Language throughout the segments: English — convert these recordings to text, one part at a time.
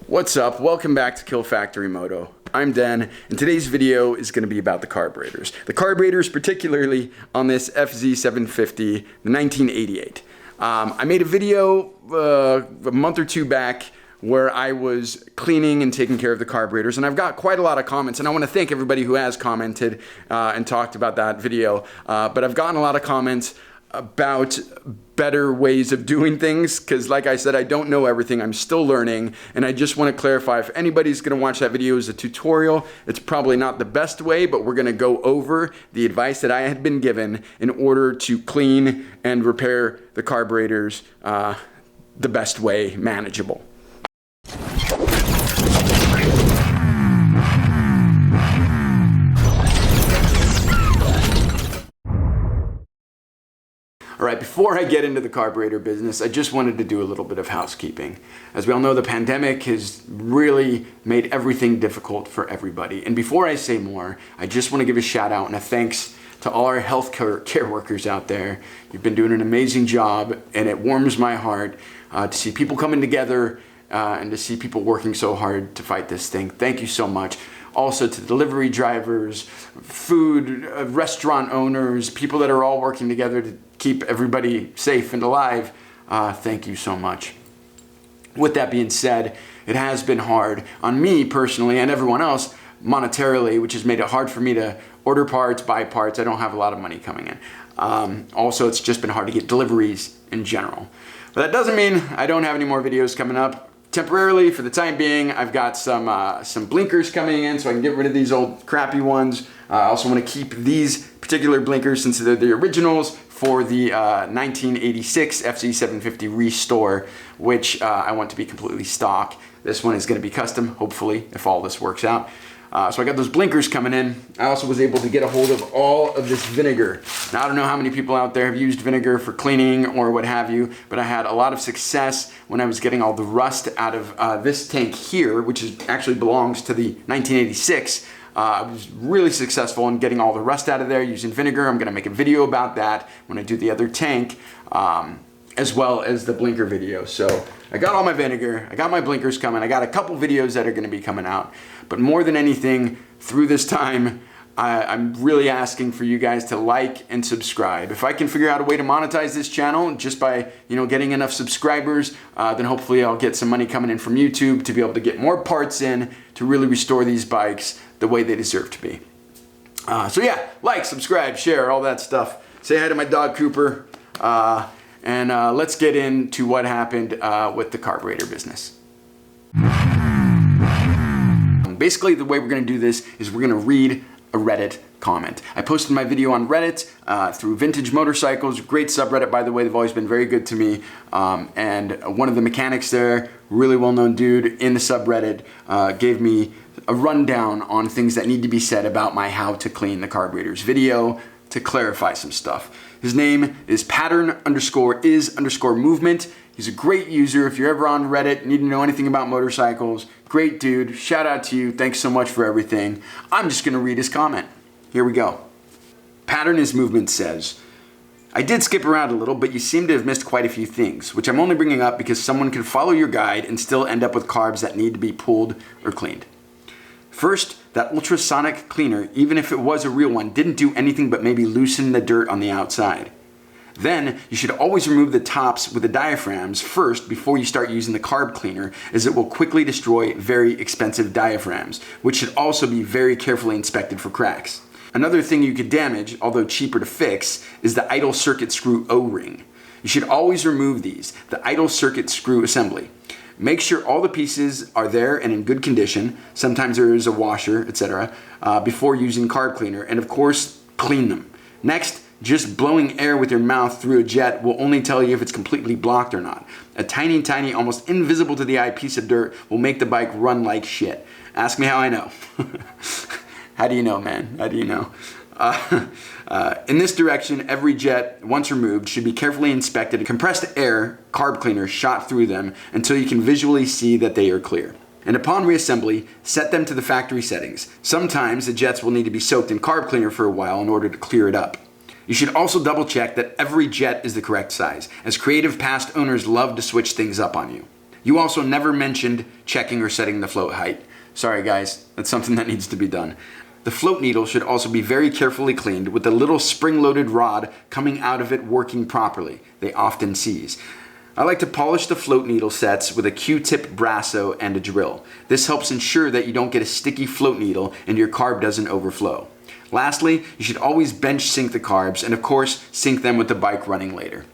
What's up? Welcome back to Kill Factory Moto. I'm Den, and today's video is going to be about the carburetors. The carburetors, particularly on this FZ-750, the 1988. I made a video a month or two back where I was cleaning and taking care of the carburetors, and I've got quite a lot of comments, and I want to thank everybody who has commented and talked about that video. But I've gotten a lot of comments about better ways of doing things, because like I said, I don't know everything. I'm still learning, and I just want to clarify, if anybody's going to watch that video as a tutorial, it's probably not the best way, but we're going to go over the advice that I had been given in order to clean and repair the carburetors the best way manageable. All right, before I get into the carburetor business, I just wanted to do a little bit of housekeeping. As we all know, the pandemic has really made everything difficult for everybody. And before I say more, I just want to give a shout out and a thanks to all our healthcare workers out there. You've been doing an amazing job, and it warms my heart to see people coming together and to see people working so hard to fight this thing. Thank you so much. Also to delivery drivers, food, restaurant owners, people that are all working together to keep everybody safe and alive. Thank you so much. With that being said, it has been hard on me personally and everyone else monetarily, which has made it hard for me to order parts, buy parts. I don't have a lot of money coming in. Also, it's just been hard to get deliveries in general. But that doesn't mean I don't have any more videos coming up. Temporarily, for the time being, I've got some blinkers coming in, so I can get rid of these old crappy ones. I also want to keep these particular blinkers, since they're the originals, for the 1986 FZ-750 Restore, which I want to be completely stock. This one is going to be custom, hopefully, if all this works out. So I got those blinkers coming in. I also was able to get a hold of all of this vinegar. Now, I don't know how many people out there have used vinegar for cleaning or what have you, but I had a lot of success when I was getting all the rust out of this tank here, which actually belongs to the 1986. I was really successful in getting all the rust out of there using vinegar. I'm going to make a video about that when I do the other tank, as well as the blinker video. So I got all my vinegar, I got my blinkers coming, I got a couple videos that are going to be coming out. But more than anything, through this time, I'm really asking for you guys to like and subscribe. If I can figure out a way to monetize this channel just by, getting enough subscribers, then hopefully I'll get some money coming in from YouTube to be able to get more parts in to really restore these bikes the way they deserve to be. So yeah, like, subscribe, share, all that stuff. Say hi to my dog Cooper, and let's get into what happened with the carburetor business. Basically, the way we're going to do this is we're going to read a Reddit comment. I posted my video on Reddit through Vintage Motorcycles, great subreddit, by the way. They've always been very good to me. And one of the mechanics there, really well-known dude in the subreddit, gave me a rundown on things that need to be said about my how to clean the carburetors video to clarify some stuff. His name is pattern_is_movement. He's a great user. If you're ever on Reddit, need to know anything about motorcycles, great dude. Shout out to you. Thanks so much for everything. I'm just going to read his comment. Here we go. Pattern_is_movement says, I did skip around a little, but you seem to have missed quite a few things, which I'm only bringing up because someone can follow your guide and still end up with carbs that need to be pulled or cleaned. First, that ultrasonic cleaner, even if it was a real one, didn't do anything but maybe loosen the dirt on the outside. Then, you should always remove the tops with the diaphragms first before you start using the carb cleaner, as it will quickly destroy very expensive diaphragms, which should also be very carefully inspected for cracks. Another thing you could damage, although cheaper to fix, is the idle circuit screw O-ring. You should always remove these, the idle circuit screw assembly. Make sure all the pieces are there and in good condition, sometimes there is a washer, etc., before using carb cleaner, and of course, clean them. Next, just blowing air with your mouth through a jet will only tell you if it's completely blocked or not. A tiny, almost invisible to the eye piece of dirt will make the bike run like shit. Ask me how I know. How do you know, man? How do you know? In this direction, every jet, once removed, should be carefully inspected and compressed air, carb cleaner, shot through them until you can visually see that they are clear. And upon reassembly, set them to the factory settings. Sometimes the jets will need to be soaked in carb cleaner for a while in order to clear it up. You should also double check that every jet is the correct size, as creative past owners love to switch things up on you. You also never mentioned checking or setting the float height. Sorry guys, that's something that needs to be done. The float needle should also be very carefully cleaned with the little spring-loaded rod coming out of it working properly. They often seize. I like to polish the float needle sets with a Q-tip brasso and a drill. This helps ensure that you don't get a sticky float needle and your carb doesn't overflow. Lastly, you should always bench sink the carbs and of course sink them with the bike running later.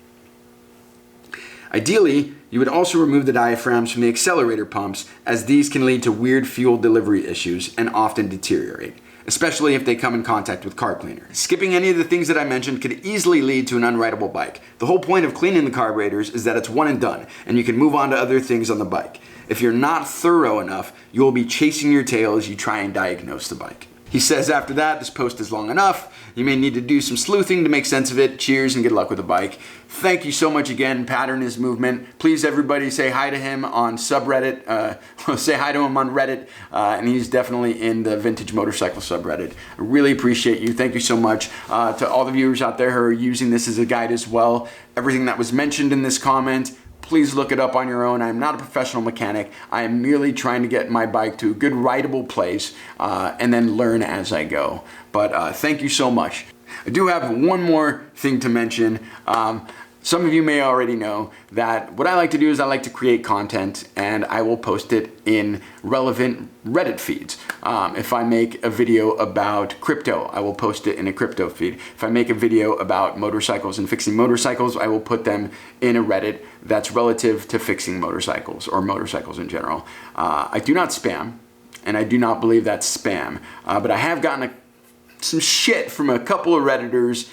Ideally, you would also remove the diaphragms from the accelerator pumps, as these can lead to weird fuel delivery issues and often deteriorate, especially if they come in contact with carb cleaner. Skipping any of the things that I mentioned could easily lead to an unrideable bike. The whole point of cleaning the carburetors is that it's one and done, and you can move on to other things on the bike. If you're not thorough enough, you will be chasing your tail as you try and diagnose the bike. He says after that, this post is long enough. You may need to do some sleuthing to make sense of it. Cheers and good luck with the bike. Thank you so much again, Pattern is Movement. Please everybody say hi to him on subreddit. Say hi to him on Reddit. And he's definitely in the vintage motorcycle subreddit. I really appreciate you. Thank you so much to all the viewers out there who are using this as a guide as well. Everything that was mentioned in this comment, please look it up on your own. I'm not a professional mechanic. I am merely trying to get my bike to a good rideable place and then learn as I go. But thank you so much. I do have one more thing to mention. Some of you may already know that what I like to do is I like to create content and I will post it in relevant Reddit feeds. If I make a video about crypto, I will post it in a crypto feed. If I make a video about motorcycles and fixing motorcycles, I will put them in a Reddit that's relative to fixing motorcycles or motorcycles in general. I do not spam, and I do not believe that's spam, but I have gotten some shit from a couple of Redditors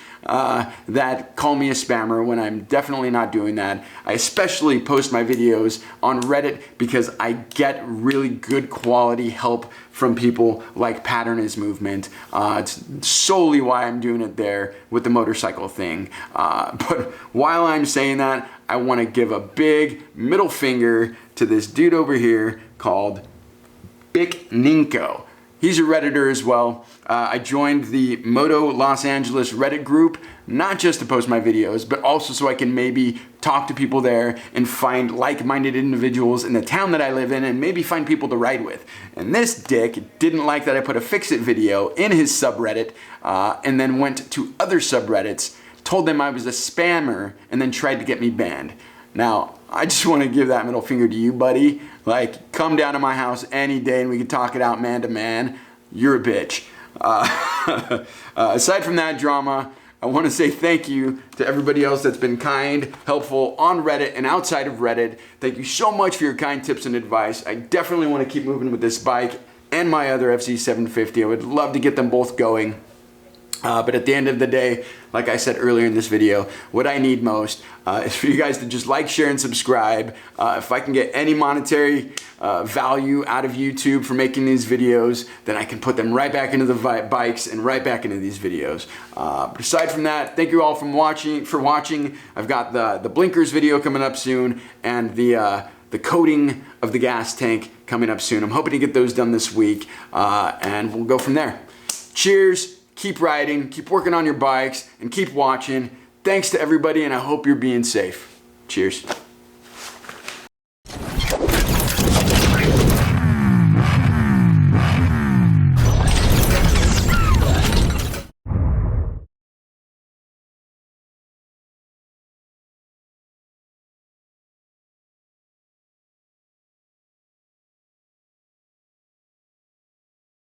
that call me a spammer when I'm definitely not doing that. I especially post my videos on Reddit because I get really good quality help from people like Pattern is Movement. It's solely why I'm doing it there with the motorcycle thing. But while I'm saying that, I want to give a big middle finger to this dude over here called Bick Ninko. He's a Redditor as well. I joined the Moto Los Angeles Reddit group, not just to post my videos, but also so I can maybe talk to people there and find like-minded individuals in the town that I live in and maybe find people to ride with. And this dick didn't like that I put a fix-it video in his subreddit and then went to other subreddits, told them I was a spammer, and then tried to get me banned. Now, I just want to give that middle finger to you, buddy. Like, come down to my house any day and we can talk it out man to man. You're a bitch. Aside from that drama, I want to say thank you to everybody else that's been kind, helpful on Reddit and outside of Reddit. Thank you so much for your kind tips and advice. I definitely want to keep moving with this bike and my other FZ-750. I would love to get them both going. But at the end of the day, like I said earlier in this video, what I need most is for you guys to just like, share, and subscribe. If I can get any monetary value out of YouTube for making these videos, then I can put them right back into the bikes and right back into these videos. But aside from that, thank you all for watching. I've got the blinkers video coming up soon and the coating of the gas tank coming up soon. I'm hoping to get those done this week and we'll go from there. Cheers. Keep riding, keep working on your bikes, and keep watching. Thanks to everybody, and I hope you're being safe. Cheers.